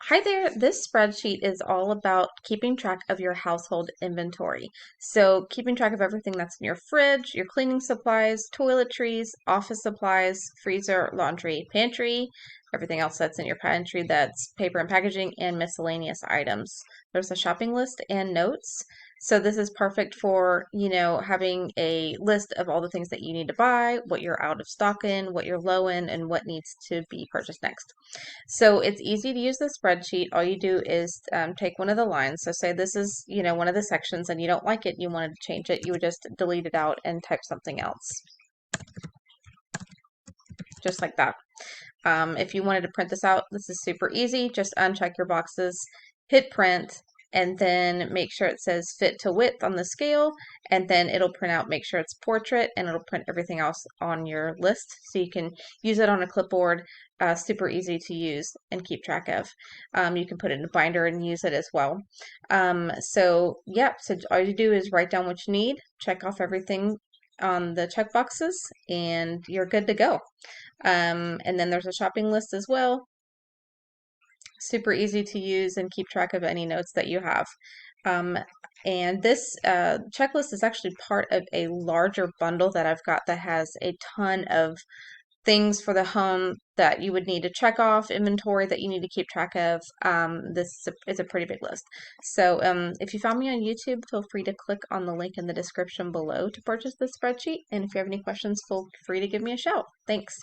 Hi there. This spreadsheet is all about keeping track of your household inventory. So, keeping track of everything that's in your fridge, your cleaning supplies, toiletries, office supplies, freezer, laundry, pantry, everything else that's in your pantry that's paper and packaging, and miscellaneous items. There's a shopping list and notes. So, this is perfect for, having a list of all the things that you need to buy, what you're out of stock in, what you're low in, and what needs to be purchased next. So it's easy to use the spreadsheet. All you do is take one of the lines. So say this is, one of the sections and you don't like it, you wanted to change it, you would just delete it out and type something else, just like that. If you wanted to print this out, this is super easy. Just uncheck your boxes, hit print, and then make sure it says fit to width on the scale, and then it'll print out, make sure it's portrait, and it'll print everything else on your list so you can use it on a clipboard. Super easy to use and keep track of. You can put it in a binder and use it as well. So all you do is write down what you need, check off everything on the check boxes, and you're good to go. And then there's a shopping list as well. Super easy to use and keep track of any notes that you have. Um, and this checklist is actually part of a larger bundle that I've got that has a ton of things for the home that you would need to check off, inventory that you need to keep track of. This is a pretty big list. So if you found me on YouTube, feel free to click on the link in the description below to purchase this spreadsheet. And if you have any questions, feel free to give me a shout. Thanks.